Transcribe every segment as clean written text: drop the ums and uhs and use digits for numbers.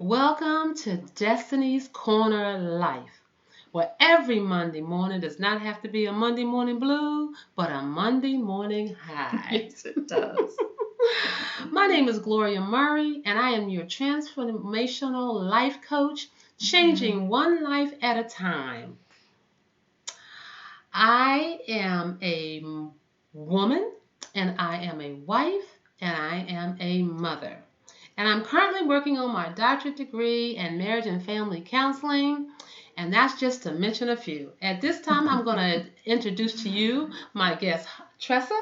Welcome to Destiny's Corner Life, where every Monday morning does not have to be a Monday morning blue, but a Monday morning high. Yes, it does. My name is Gloria Murray, and I am your transformational life coach, changing one life at a time. I am a woman, and I am a wife, and I am a mother. And I'm currently working on my doctorate degree in marriage and family counseling. And that's just to mention a few. At this time, I'm going to introduce to you my guest, Tressa.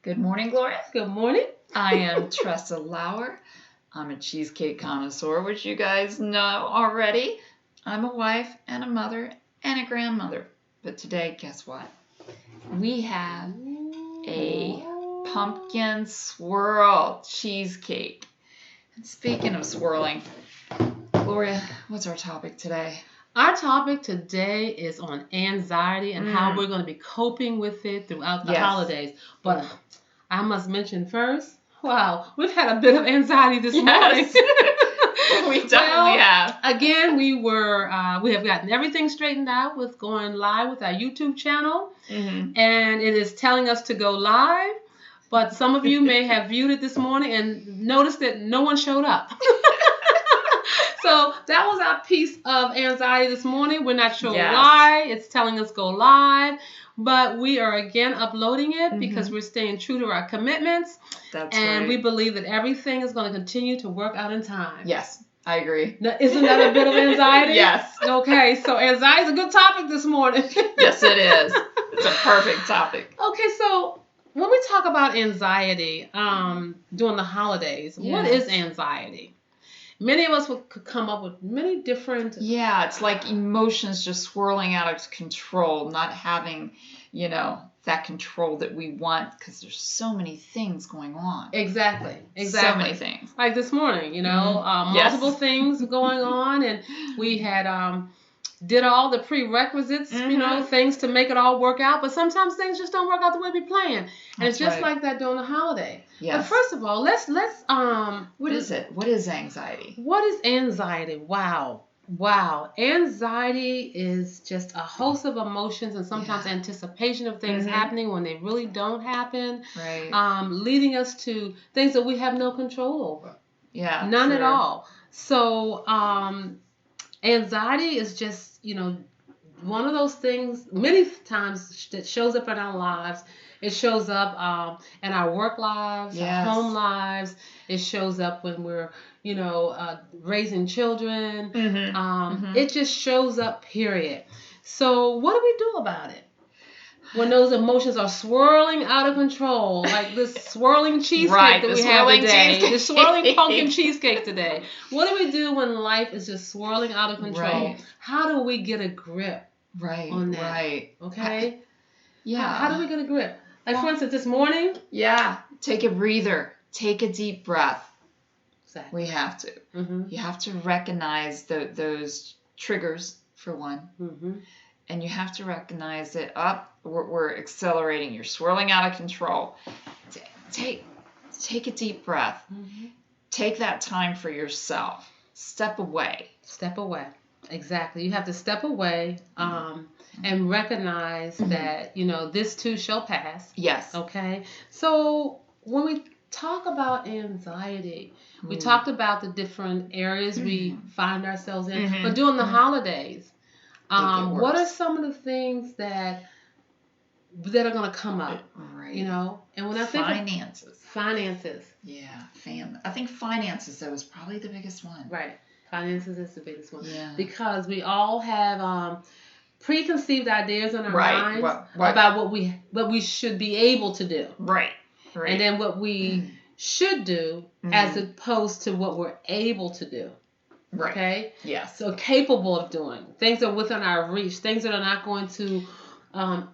Good morning, Gloria. Good morning. I am Tressa Lauer. I'm a cheesecake connoisseur, which you guys know already. I'm a wife and a mother and a grandmother. But today, guess what? We have a pumpkin swirl cheesecake. And speaking of swirling, Gloria, what's our topic today? Our topic today is on anxiety and how we're going to be coping with it throughout the holidays. But I must mention first, wow, we've had a bit of anxiety this morning. We definitely have. Again, we have gotten everything straightened out with going live with our YouTube channel, and it is telling us to go live. But some of you may have viewed it this morning and noticed that no one showed up. So that was our piece of anxiety this morning. We're not sure why. It's telling us go live. But we are again uploading it because we're staying true to our commitments. That's and right. we believe that everything is going to continue to work out in time. Yes, I agree. Now, isn't that a bit of anxiety? Yes. Okay, so anxiety is a good topic this morning. Yes, it is. It's a perfect topic. Okay, so when we talk about anxiety during the holidays, what is anxiety? Many of us could come up with many different... Yeah, it's like emotions just swirling out of control, not having, that control that we want because there's so many things going on. Exactly. So many things. Like this morning, multiple things going on, and we had... did all the prerequisites, things to make it all work out. But sometimes things just don't work out the way we plan. And it's just like that during the holiday. Yes. But first of all, let's what is it? What is anxiety? What is anxiety? Wow. Anxiety is just a host of emotions and sometimes anticipation of things happening when they really don't happen. Right. Leading us to things that we have no control over. Yeah. None at all. So, anxiety is just, one of those things many times that shows up in our lives. It shows up in our work lives, our home lives. It shows up when we're, raising children. It just shows up, period. So what do we do about it? When those emotions are swirling out of control, like this swirling cheesecake that we have today, the swirling pumpkin cheesecake today. What do we do when life is just swirling out of control? Right. How do we get a grip on that? Right. Okay? Yeah. How do we get a grip? Like, for instance, this morning? Yeah. Take a breather. Take a deep breath. Exactly. We have to. You have to recognize those triggers, for one. And you have to recognize that we're accelerating. You're swirling out of control. Take a deep breath. Take that time for yourself. Step away. Exactly. You have to step away and recognize that, this too shall pass. Yes. Okay? So when we talk about anxiety, we talked about the different areas we find ourselves in. But during the holidays, what are some of the things that are going to come up? Right. And when I think finances. Yeah, I think finances though is probably the biggest one. Right. Finances is the biggest one. Yeah. Because we all have preconceived ideas in our minds about what we should be able to do. Right. And then what we should do as opposed to what we're able to do. Right. Okay? Yes. So capable of doing. Things that are within our reach. Things that are not going to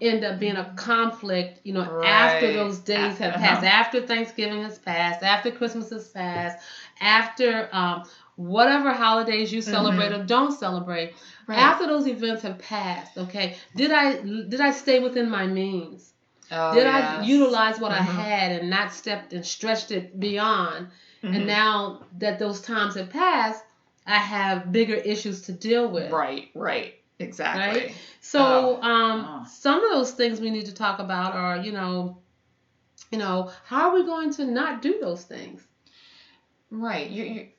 end up being a conflict, after those days have passed. After Thanksgiving has passed. After Christmas has passed. After whatever holidays you celebrate or don't celebrate. Right. After those events have passed, okay, did I stay within my means? Did I utilize what I had and not stepped and stretched it beyond? And now that those times have passed, I have bigger issues to deal with. Right. Exactly. Right? So some of those things we need to talk about are, how are we going to not do those things? Right.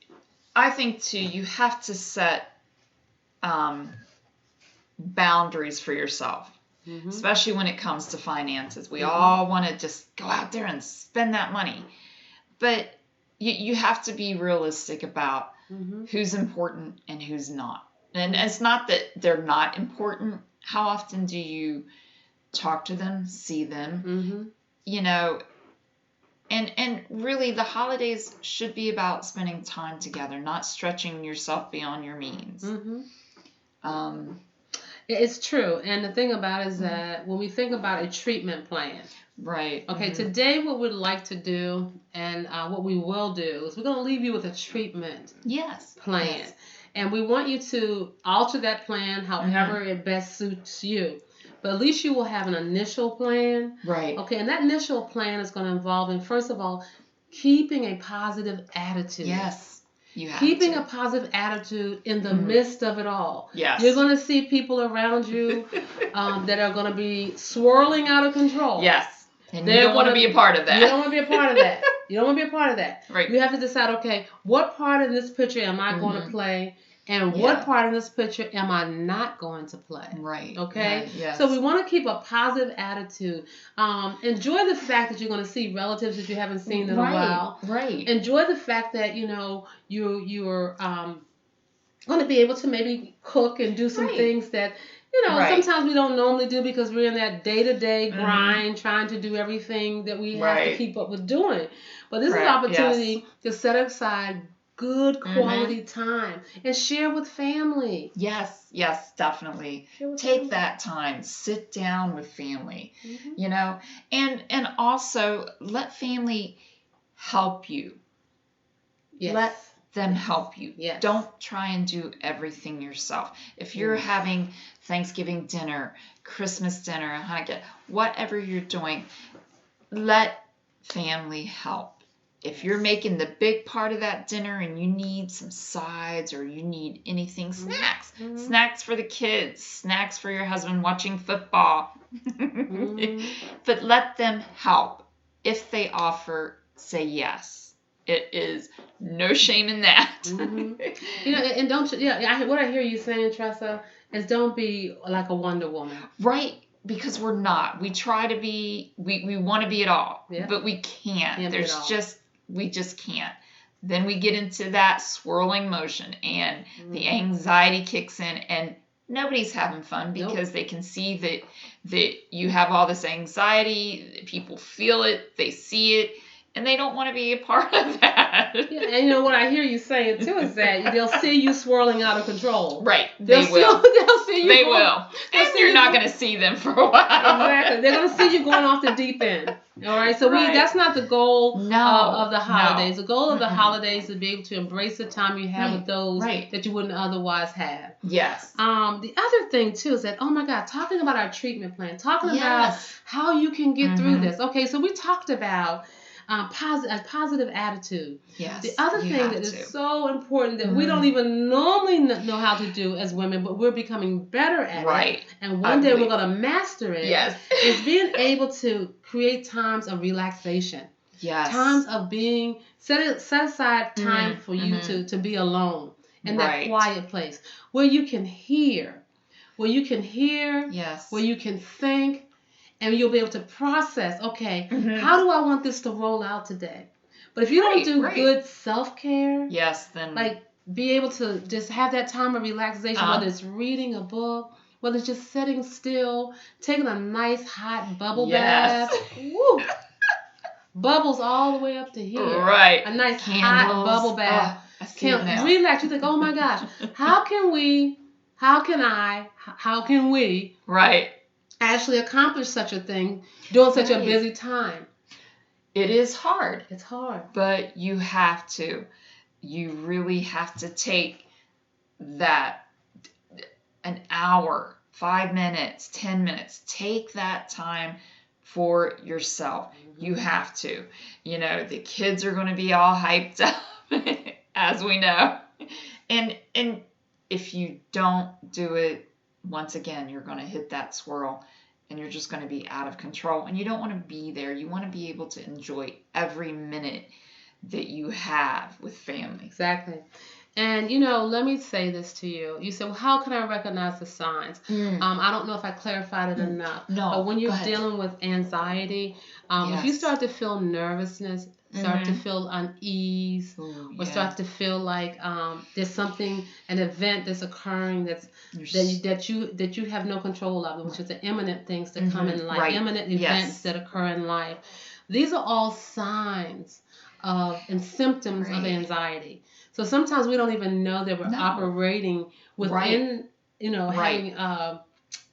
I think too, you have to set boundaries for yourself, especially when it comes to finances. We all want to just go out there and spend that money, but you have to be realistic about who's important and who's not. And it's not that they're not important. How often do you talk to them, see them? And really the holidays should be about spending time together, not stretching yourself beyond your means. It's true. And the thing about it is that when we think about a treatment plan, right. Okay, today what we'd like to do and what we will do is we're going to leave you with a treatment plan. Yes. And we want you to alter that plan however it best suits you. But at least you will have an initial plan. Right. Okay, and that initial plan is going to involve, first of all, keeping a positive attitude. Yes. You have keeping a positive attitude in the midst of it all. Yes. You're going to see people around you that are going to be swirling out of control. Yes. And you don't want to be a part of that. You don't want to be a part of that. You don't want to be a part of that. Right. You have to decide, okay, what part in this picture am I going to play? And what part in this picture am I not going to play? Right. Okay? Right. Yes. So we want to keep a positive attitude. Enjoy the fact that you're going to see relatives that you haven't seen in a while. Right. Enjoy the fact that, you're going to be able to maybe cook and do some things that, sometimes we don't normally do because we're in that day-to-day grind trying to do everything that we have to keep up with doing. But this is an opportunity to set aside good quality time and share with family. Yes, definitely. Take that time. Sit down with family. And also let family help you. Yes. Let them help you. Yes. Don't try and do everything yourself. If you're having Thanksgiving dinner, Christmas dinner, Hanukkah, whatever you're doing, let family help. If you're making the big part of that dinner and you need some sides or you need anything, snacks. Snacks for the kids, snacks for your husband watching football. But let them help. If they offer, say yes. It is no shame in that. And don't, what I hear you saying, Tressa, is don't be like a Wonder Woman. Right. Because we're not. We try to be, we want to be it all, but we can't. We just can't. Then we get into that swirling motion and the anxiety kicks in and nobody's having fun because they can see that you have all this anxiety. People feel it, they see it, and they don't want to be a part of that. And what I hear you saying too is that they'll see you swirling out of control. Right. They will. They'll see you. They will. And you're not going to see them for a while. Exactly. They're going to see you going off the deep end. All right. So that's not the goal of the holidays. No. The goal of the holidays is to be able to embrace the time you have with those that you wouldn't otherwise have. Yes. The other thing too is that, oh my God, talking about our treatment plan, talking about how you can get through this. Okay. So we talked about a positive attitude. Yes, the other thing that is so important that we don't even normally know how to do as women, but we're becoming better at it. And one day we're going to master it. Yes. Is being able to create times of relaxation. Yes. Times of being, set aside time for you to be alone in that quiet place where you can hear. Where you can hear. Yes. Where you can think. And you'll be able to process, okay, how do I want this to roll out today? But if you don't do good self-care, then be able to just have that time of relaxation, whether it's reading a book, whether it's just sitting still, taking a nice hot bubble bath. Woo! Bubbles all the way up to here. Right. A nice hot bubble bath. Relax. You think, oh my gosh, how can we actually accomplish such a thing during such a busy time? It is hard. It's hard. But you have to. You really have to take that an hour, 5 minutes, 10 minutes. Take that time for yourself. You have to. The kids are going to be all hyped up, as we know. And if you don't do it, once again, you're going to hit that swirl and you're just going to be out of control. And you don't want to be there. You want to be able to enjoy every minute that you have with family. Exactly. And, let me say this to you. You said, well, how can I recognize the signs? I don't know if I clarified it enough. No. But when you're dealing with anxiety, if you start to feel nervousness, start to feel unease, or start to feel like there's something, an event that's occurring that you have no control of, which is the imminent things that come in life, imminent events that occur in life. These are all signs and symptoms of anxiety. So sometimes we don't even know that we're operating within, having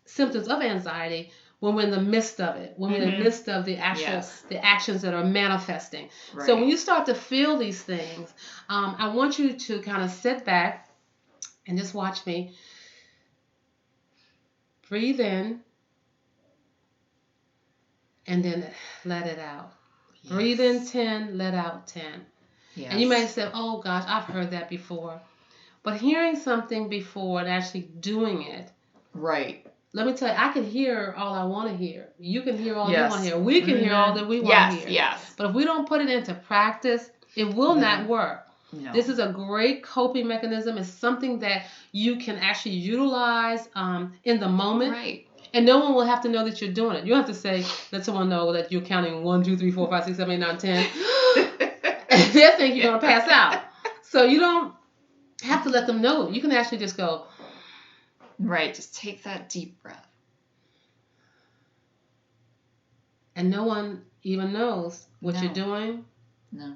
symptoms of anxiety when we're in the midst of it, when we're in the midst of the actions that are manifesting. Right. So when you start to feel these things, I want you to kind of sit back and just watch me. Breathe in and then let it out. Yes. Breathe in 10, let out 10. Yes. And you may say, oh gosh, I've heard that before. But hearing something before and actually doing it. Right. Let me tell you, I can hear all I want to hear. You can hear all you want to hear. We can hear all that we want to hear. Yes. But if we don't put it into practice, it will not work. No. This is a great coping mechanism. It's something that you can actually utilize in the moment. Right. And no one will have to know that you're doing it. You don't have to say, let someone know that you're counting 1, 2, 3, 4, 5, 6, 7, 8, 9, 10. And they think you're going to pass out. So you don't have to let them know. You can actually just go. Right. Just take that deep breath. And no one even knows what you're doing. No.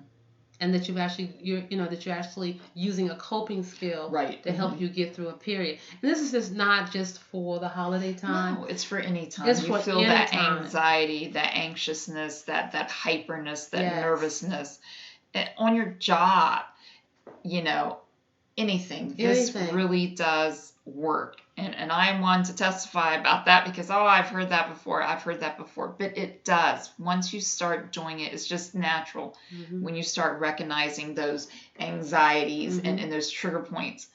And that you're actually using a coping skill to help you get through a period. And this is just not just for the holiday time. No, it's for any time. You feel that anxiety, that anxiousness, that hyperness, that nervousness. On your job, anything. This really does work. And I am one to testify about that because, I've heard that before. But it does. Once you start doing it, it's just natural. Mm-hmm. When you start recognizing those anxieties and those trigger points,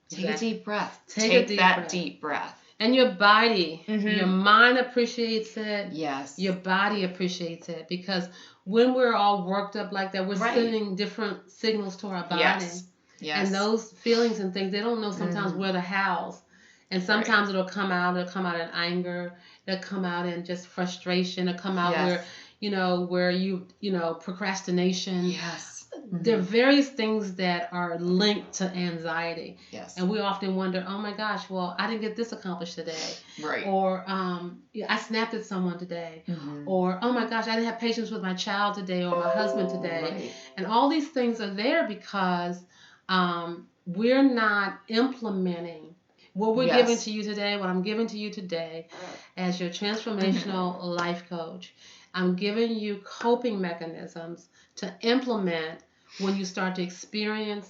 take a deep breath. Take that deep breath. And your body, your mind appreciates it. Yes. Your body appreciates it because when we're all worked up like that, we're sending different signals to our body. Yes. Yes. And those feelings and things, they don't know sometimes where to house. And sometimes it'll come out in anger, it'll come out in just frustration, it'll come out where you procrastination. Yes. There are various things that are linked to anxiety. Yes. And we often wonder, oh my gosh, well, I didn't get this accomplished today. Right. Or I snapped at someone today. Mm-hmm. Or, oh my gosh, I didn't have patience with my child today or my husband today. Right. And all these things are there because we're not implementing what we're giving to you today, what I'm giving to you today as your transformational life coach. I'm giving you coping mechanisms to implement when you start to experience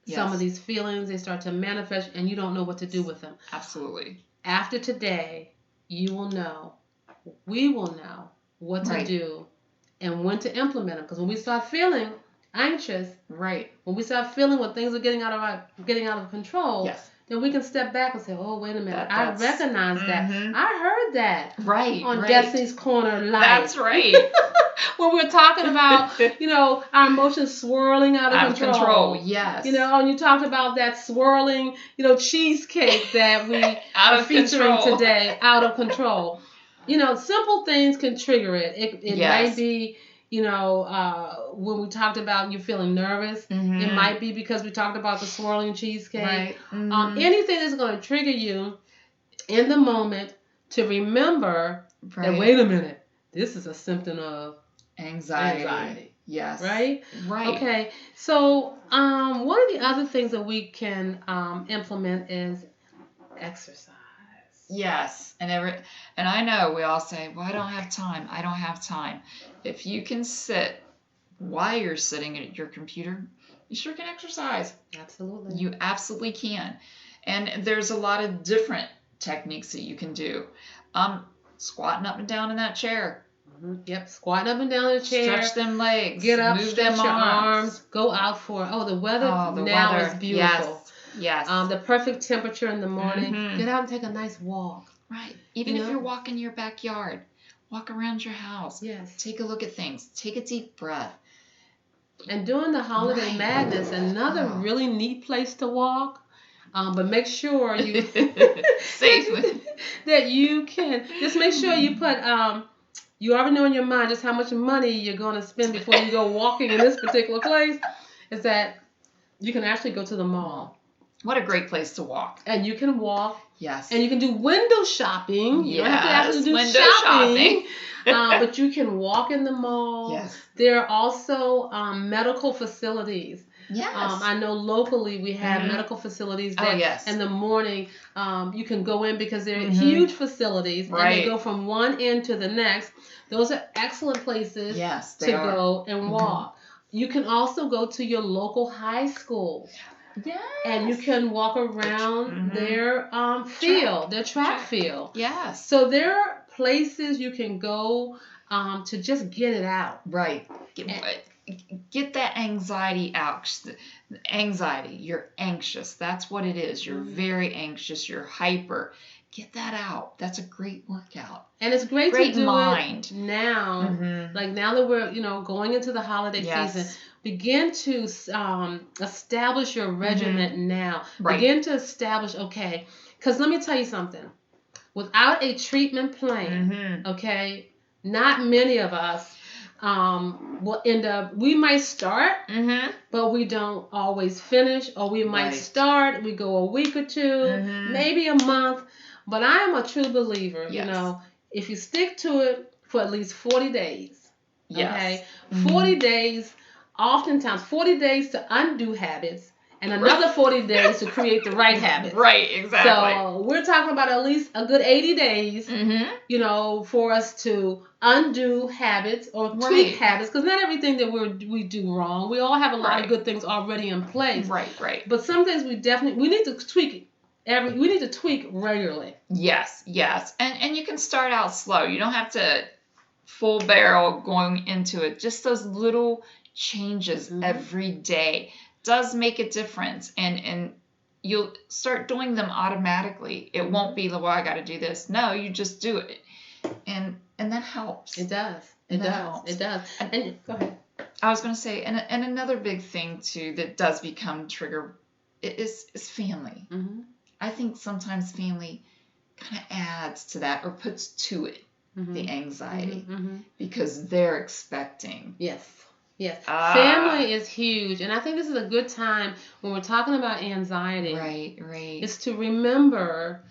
some of these feelings. They start to manifest and you don't know what to do with them. Absolutely. After today, you will know, we will know what to do and when to implement them. Because when we start feeling anxious, when we start feeling when things are getting out of control, then we can step back and say, oh, wait a minute, I recognize that. I heard that on Destiny's Corner Live. That's right. When we were talking about, our emotions swirling out of control. Yes. And you talked about that swirling, cheesecake that we are featuring today, out of control. Simple things can trigger it. It might be, when we talked about you feeling nervous, it might be because we talked about the swirling cheesecake. Right. Anything that's going to trigger you in the moment to remember that, wait a minute, this is a symptom of anxiety. Yes. Right? Right. Okay. So one of the other things that we can implement is exercise. Yes. And I know we all say, well, I don't have time. If you can sit while you're sitting at your computer, you sure can exercise. Absolutely. You absolutely can. And there's a lot of different techniques that you can do. Squatting up and down in that chair. Yep, squatting up and down in the chair. Stretch them legs. Get up, move stretch them your arms. Go out for it. Oh, the weather now is beautiful. Yes. The perfect temperature in the morning. Mhm. Get out and take a nice walk. Right. Even if you're walking your backyard, walk around your house. Yes. Take a look at things. Take a deep breath. And during the holiday madness, another really neat place to walk. But make sure you safely that you can just make sure you put you already know in your mind just how much money you're going to spend before you go walking in this particular place. Is that you can actually go to the mall. What a great place to walk. And you can walk. Yes. And you can do window shopping. You don't have to actually do window shopping. But you can walk in the mall. Yes. There are also medical facilities. Yes. I know locally we have medical facilities that in the morning you can go in because they're huge facilities and they go from one end to the next. Those are excellent places to go and walk. You can also go to your local high school. Yes. And you can walk around their field, their track field. Yes. So there are places you can go to just get it out. Right. Get that anxiety out. Anxiety. You're anxious. That's what it is. You're very anxious. You're hyper. Get that out. That's a great workout. And it's great to do mind. It now. Like now that we're going into the holiday season. Begin to establish your regimen now. Right. Begin to establish, okay, because let me tell you something. Without a treatment plan, okay, not many of us will end up, we might start, but we don't always finish, or we might start, we go a week or two, maybe a month, but I am a true believer, if you stick to it for at least 40 days, okay, 40 days, oftentimes 40 days to undo habits and another 40 days to create the right habits. Right, exactly. So we're talking about at least a good 80 days, for us to undo habits or tweak habits, because not everything that we do wrong. We all have a lot of good things already in place. Right. But some things we need to tweak. We need to tweak regularly. Yes. And you can start out slow. You don't have to full barrel going into it. Just those little changes every day does make a difference, and you'll start doing them automatically. It won't be like, well, I got to do this. No, you just do it, and that helps. It does. It does. And go ahead. I was going to say, and another big thing too that does become trigger is family. I think sometimes family kind of adds to that or puts to it the anxiety because they're expecting. Yes. Family is huge, and I think this is a good time when we're talking about anxiety. Right. Is to remember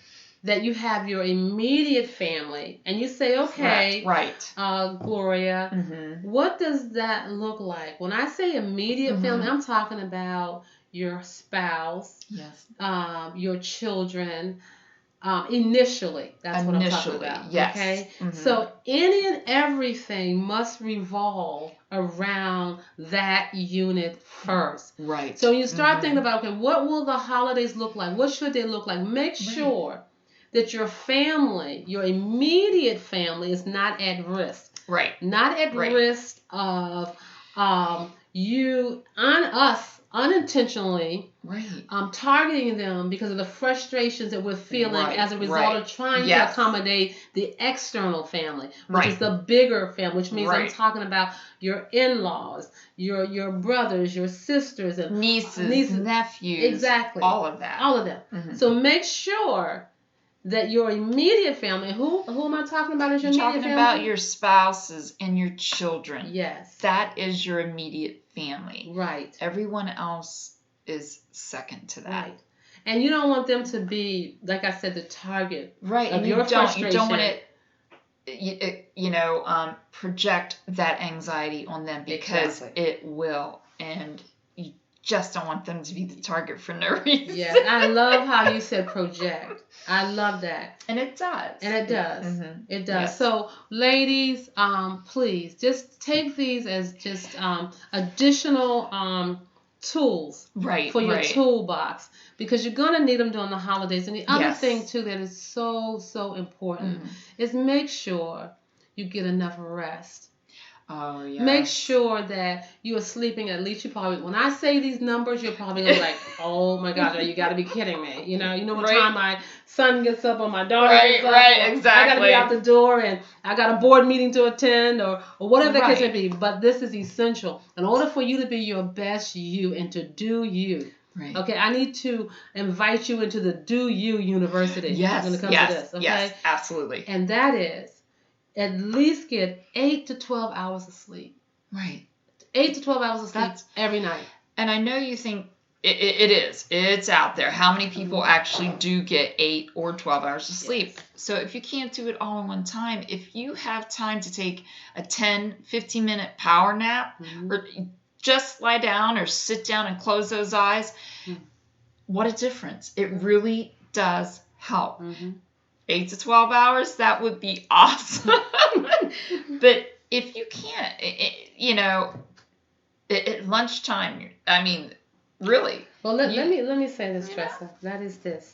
that you have your immediate family, and you say, okay, Gloria, what does that look like? When I say immediate family, I'm talking about your spouse, your children. Initially, that's what I'm talking about. Yes. Okay, so any and everything must revolve around that unit first. Right. So you start thinking about, okay, what will the holidays look like? What should they look like? Make sure that your family, your immediate family, is not at risk. Right. Not at risk of us unintentionally targeting them because of the frustrations that we're feeling as a result of trying to accommodate the external family, which is the bigger family, which means I'm talking about your in-laws, your brothers, your sisters, and nieces, nephews, exactly, all of them. So make sure that your immediate family, who am I talking about as your immediate family? Talking about your spouses and your children. Yes. That is your immediate family. Right. Everyone else is second to that. Right. And you don't want them to be, like I said, the target of your frustration. You don't want to, project that anxiety on them because it will. And you just don't want them to be the target for no reason. Yeah, I love how you said project. I love that. And it does. It does. Yes. So, ladies, please just take these as just additional tools for your toolbox, because you're going to need them during the holidays. And the other thing, too, that is so, so important is make sure you get enough rest. Oh, yeah. Make sure that you are sleeping at least. You probably, when I say these numbers, you're probably gonna be like, oh my God, you got to be kidding me. You know what time my son gets up or my daughter gets up. Right, exactly. I got to be out the door and I got a board meeting to attend or whatever the case may be. But this is essential in order for you to be your best you and to do you. Right. Okay, I need to invite you into the Do You University when it comes to this. Okay. Yes, absolutely. And that is at least get 8 to 12 hours of sleep. Right. 8 to 12 hours of sleep every night. And I know you think it is. It's out there. How many people actually do get 8 or 12 hours of sleep? Yes. So if you can't do it all in one time, if you have time to take a 10, 15-minute power nap or just lie down or sit down and close those eyes, what a difference. It really does help. 8 to 12 hours, that would be awesome. But if you can't, at lunchtime, I mean, really. Well, let me say this, Tressa. That is this.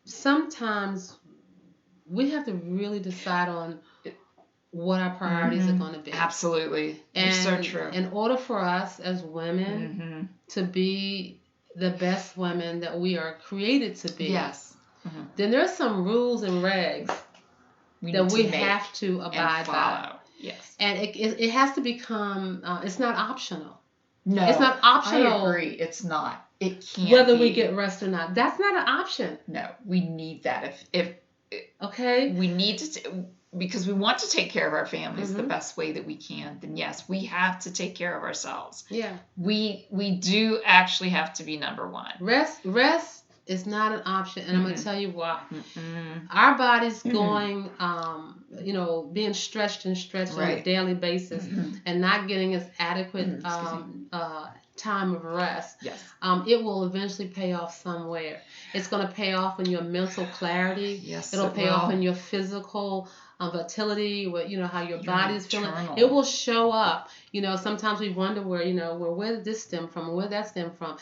Sometimes we have to really decide on what our priorities are going to be. Absolutely. And it's so true. In order for us as women to be the best women that we are created to be, then there's some rules and regs that we have to abide by. Yes. And it has to become, it's not optional. No. It's not optional. I agree. It's not. It can't whether be. we get rest or not. That's not an option. No. We need that. If okay. We need to, because we want to take care of our families the best way that we can, then yes, we have to take care of ourselves. Yeah. We do actually have to be number one. Rest is not an option, and I'm going to tell you why. Our body's going, being stretched on a daily basis and not getting its adequate time of rest. Yes. It will eventually pay off somewhere. It's going to pay off in your mental clarity. Yes, It'll pay off in your physical vitality, how your body's feeling. It will show up. Sometimes we wonder where did this stem from or where that stem from.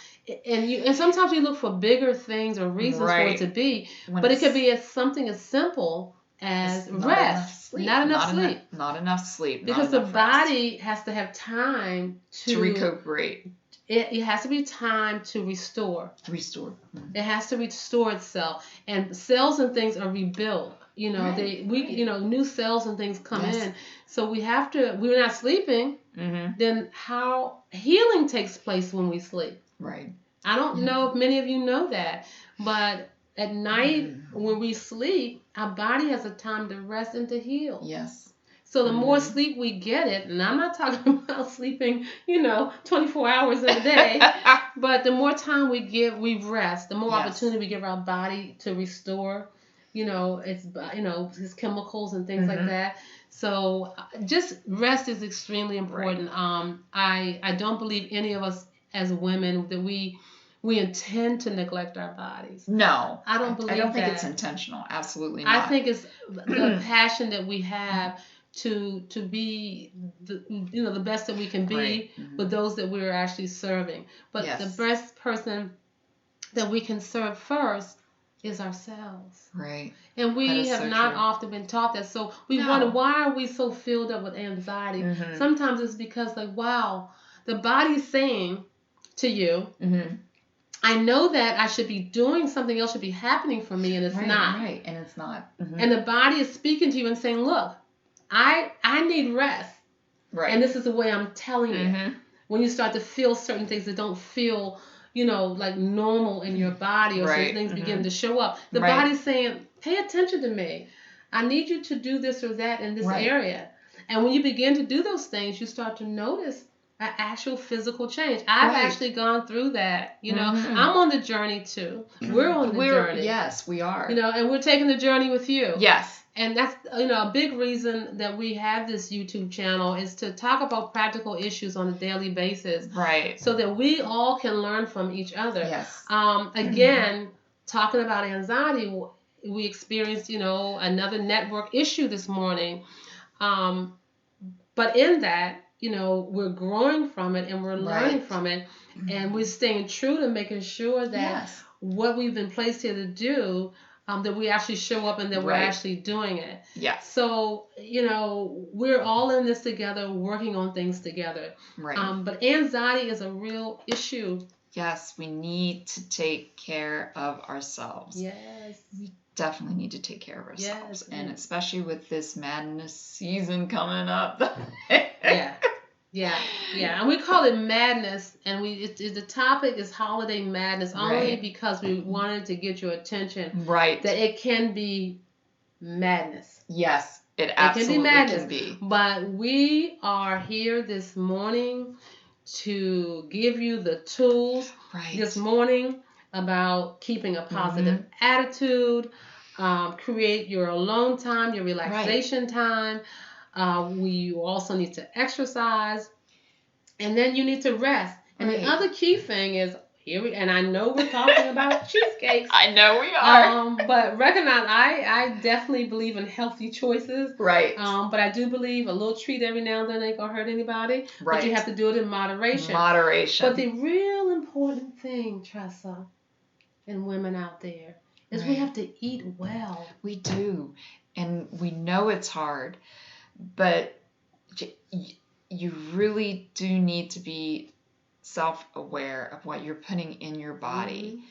And sometimes we look for bigger things or reasons for it to be. But it could be something as simple as rest. Not enough sleep. Not enough sleep. Because the body has to have time to recuperate. It has to be time to restore. It has to restore itself. And cells and things are rebuilt. New cells and things come in. So we're not sleeping, then how healing takes place when we sleep. Right. I don't know if many of you know that, but at night when we sleep, our body has a time to rest and to heal. Yes. So the more sleep we get and I'm not talking about sleeping, 24 hours in a day, but the more time we rest, the more opportunity we give our body to restore, its chemicals and things like that. So just rest is extremely important. Right. I don't believe any of us as women that we intend to neglect our bodies. No. I don't believe that. I don't think it's intentional. Absolutely not. I think it's the passion that we have to be the best that we can be with those that we're actually serving. But the best person that we can serve first is ourselves. Right. And we have not often been taught that. So we wonder, why are we so filled up with anxiety? Sometimes it's because the body's saying to you, I know that I should be doing something else, should be happening for me, and it's not. Right, and it's not. And the body is speaking to you and saying, look, I need rest. Right. And this is the way I'm telling you. When you start to feel certain things that don't feel, like normal in your body, or certain things begin to show up, the body's saying, pay attention to me. I need you to do this or that in this area. And when you begin to do those things, you start to notice an actual physical change. I've actually gone through that. I'm on the journey too. We're on the journey. Yes, we are. And we're taking the journey with you. Yes. And that's, a big reason that we have this YouTube channel is to talk about practical issues on a daily basis. Right. So that we all can learn from each other. Yes. Again, talking about anxiety, we experienced, another network issue this morning. But in that, we're growing from it and we're learning from it. And we're staying true to making sure that what we've been placed here to do, that we actually show up and that we're actually doing it. Yes. So, we're all in this together, working on things together. Right. But anxiety is a real issue. Yes, we need to take care of ourselves. Yes. We definitely need to take care of ourselves. Yes. And especially with this madness season coming up. Yeah. And we call it madness, and the topic is holiday madness only because we wanted to get your attention. Right. That it can be madness. Yes, it absolutely can be. But we are here this morning to give you the tools this morning about keeping a positive attitude, create your alone time, your relaxation time. We also need to exercise, and then you need to rest. And the other key thing is and I know we're talking about cheesecakes. I know we are. But recognize I definitely believe in healthy choices. Right. But I do believe a little treat every now and then ain't gonna hurt anybody. Right. But you have to do it in moderation. But the real important thing, Tressa, and women out there, is we have to eat well. We do. And we know it's hard. But you really do need to be self-aware of what you're putting in your body.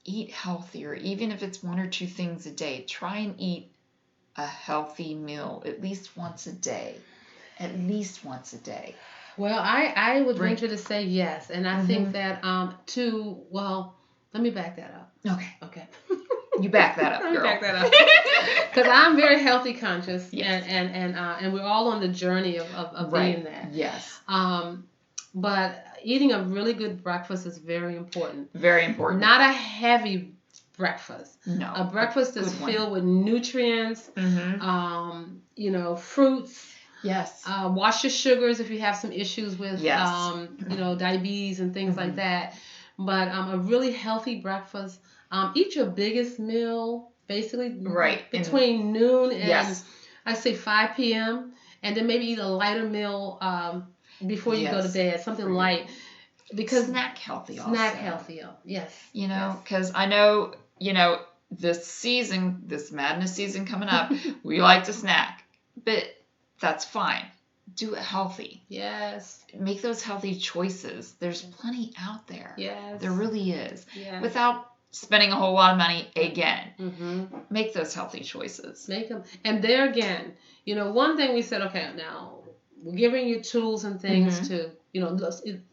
Eat healthier, even if it's 1 or 2 things a day. Try and eat a healthy meal at least once a day. Well, I would venture to say yes, and I think that let me back that up. Okay. You back that up, girl. Back that up. Because I'm very healthy conscious, and we're all on the journey of being that. Yes. But eating a really good breakfast is very important. Very important. Not a heavy breakfast. No. A breakfast that's filled with nutrients, fruits. Yes. Watch your sugars if you have some issues with, diabetes and things like that. But a really healthy breakfast. Eat your biggest meal basically between noon and I say 5 p.m. and then maybe eat a lighter meal before you go to bed, something light. Because snack healthy also. Snack healthy, yes. Because I know, this madness season coming up, we like to snack. But that's fine. Do it healthy. Yes. Make those healthy choices. There's plenty out there. Yes. There really is. Yes. Without spending a whole lot of money again. Make those healthy choices. Make them. And there again, one thing we said, okay, now we're giving you tools and things to,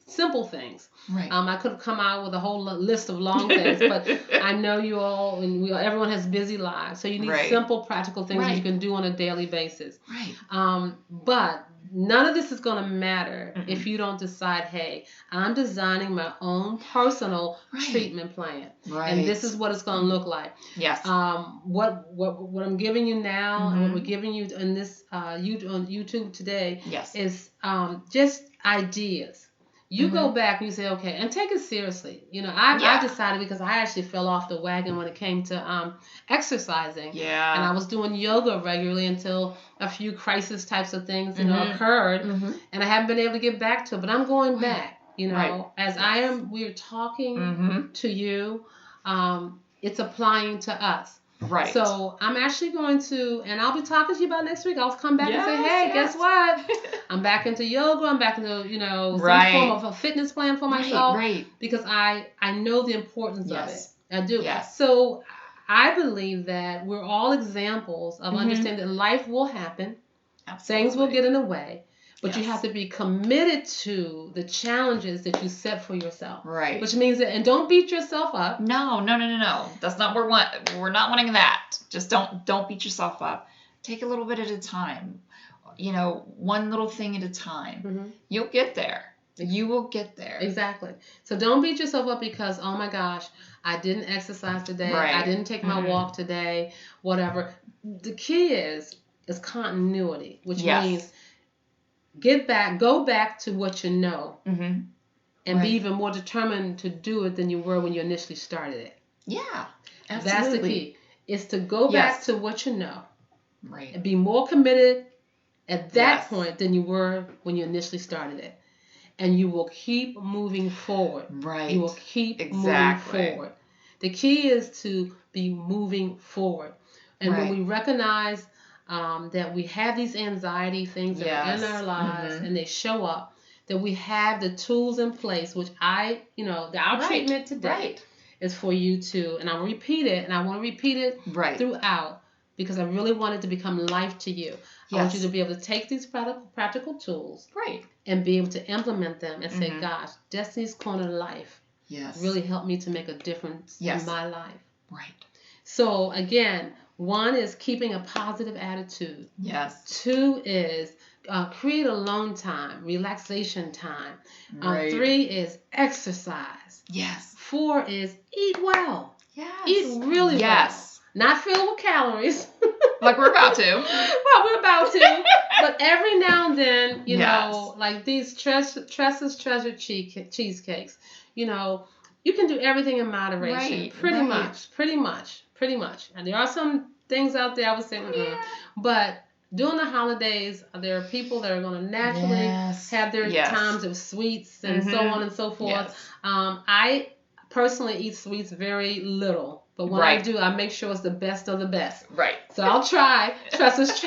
simple things. Right. I could come out with a whole list of long things, but I know you all, and everyone has busy lives, so you need simple, practical things that you can do on a daily basis. Right. But none of this is going to matter if you don't decide, hey, I'm designing my own personal treatment plan. Right. And this is what it's going to look like. Yes. What I'm giving you now and what we're giving you in this on YouTube today is just ideas. You go back and you say, okay, and take it seriously. I decided, because I actually fell off the wagon when it came to exercising. Yeah. And I was doing yoga regularly until a few crisis types of things, occurred. And I haven't been able to get back to it. But I'm going back, as we're talking to you, it's applying to us. Right. So I'm actually going to, and I'll be talking to you about next week. I'll come back and say, hey, guess what? I'm back into yoga. I'm back into, some form of a fitness plan for myself. Right. Because I know the importance of it. I do. Yes. So I believe that we're all examples of understanding that life will happen. Absolutely. Things will get in the way. But you have to be committed to the challenges that you set for yourself. Right. Which means that, and don't beat yourself up. No. That's not we're not wanting that. Just don't beat yourself up. Take a little bit at a time. One little thing at a time. You'll get there. You will get there. Exactly. So don't beat yourself up because, oh my gosh, I didn't exercise today. Right. I didn't take my walk today. Whatever. The key is continuity, which means go back to what you know, and be even more determined to do it than you were when you initially started it. Yeah, absolutely. That's the key. Is to go back to what you know, right, and be more committed at that point than you were when you initially started it, and you will keep moving forward. Right. You will keep moving forward. The key is to be moving forward. And when we recognize that we have these anxiety things that are in our lives and they show up, that we have the tools in place, which our treatment today is for you to, and I'll repeat it, and I want to repeat it throughout because I really want it to become life to you. I want you to be able to take these practical tools and be able to implement them and say, gosh, Destiny's Corner Life really helped me to make a difference in my life. So again, 1 is keeping a positive attitude. 2 is create alone time, relaxation time. 3 is exercise. 4 is eat well. Eat really well. Not filled with calories. Like we're about to. Well, we're about to. But every now and then, you know, like these Tressa's Treasured cheesecakes, you know, you can do everything in moderation. Pretty much. And there are some things out there I would say, but during the holidays, there are people that are going to naturally have their times of sweets and so on and so forth. I personally eat sweets very little. But when I do, I make sure it's the best of the best. So I'll try Tressa's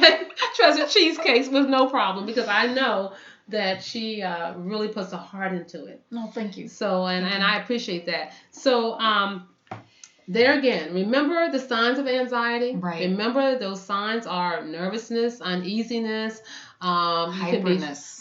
Treasured cheesecakes with no problem because I know that she really puts a heart into it. No, thank you. So, and I appreciate that. So, there again, remember the signs of anxiety. Remember those signs are nervousness, uneasiness, hyperness.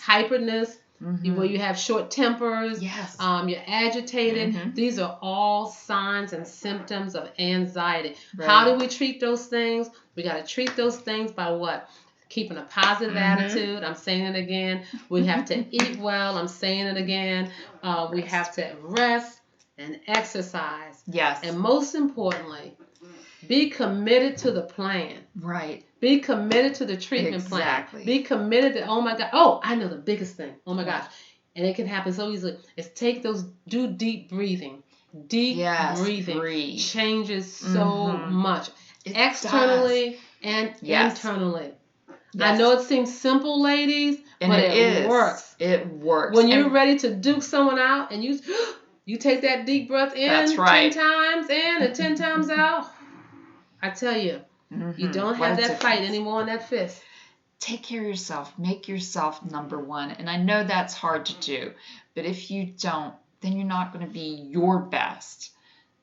Where you have short tempers, you're agitated. These are all signs and symptoms of anxiety. How do we treat those things? We got to treat those things by what? Keeping a positive attitude. I'm saying it again. We have to eat well. I'm saying it again. We have to rest and exercise. And most importantly, be committed to the plan. Be committed to the treatment plan. Be committed to, oh my God. Oh, I know the biggest thing. Oh my gosh. And it can happen so easily. Is do deep breathing. Deep breathing changes so much. Externally and internally. I know it seems simple, ladies, but it works. It works. When you're ready to duke someone out and you take that deep breath in 10 times in and 10 times out, I tell you, you don't have that fight anymore in that fist. Take care of yourself. Make yourself number 1. And I know that's hard to do. But if you don't, then you're not going to be your best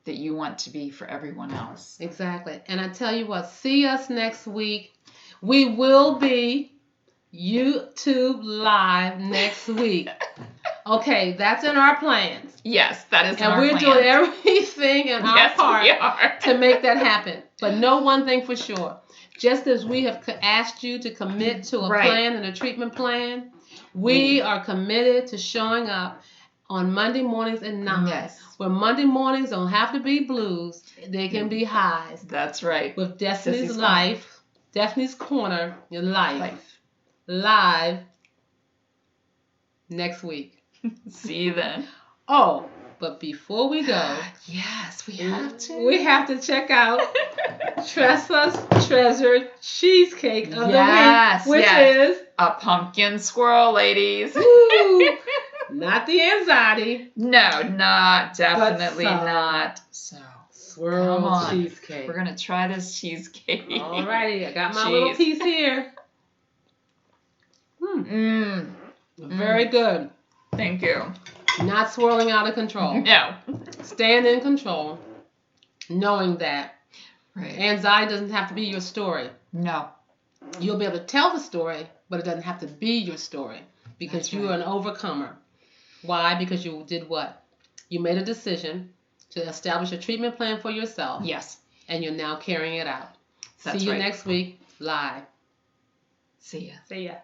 that you want to be for everyone else. Exactly. And I tell you what, see us next week. We will be YouTube Live next week. Okay, that's in our plans. Yes, that is in our plans. And we're doing everything in our part to make that happen. But know one thing for sure. Just as we have asked you to commit to a plan and a treatment plan, we are committed to showing up on Monday mornings at 9. Where Monday mornings don't have to be blues. They can be highs. That's right. With Destiny's Life, Destiny's Corner, your life. Live next week. See you then. Oh, but before we go, we have to check out Tressa's Treasured Cheesecake of the Week, which is a pumpkin swirl, ladies. Ooh, not the anxiety. No, definitely not. So swirl cheesecake. We're gonna try this cheesecake. Alrighty, I got my little piece here. Very good. Thank you. Not swirling out of control. No. Staying in control, knowing that anxiety doesn't have to be your story. No. You'll be able to tell the story, but it doesn't have to be your story because you are an overcomer. Why? Because you did what? You made a decision to establish a treatment plan for yourself. Yes. And you're now carrying it out. That's See you next week live. See ya. See ya.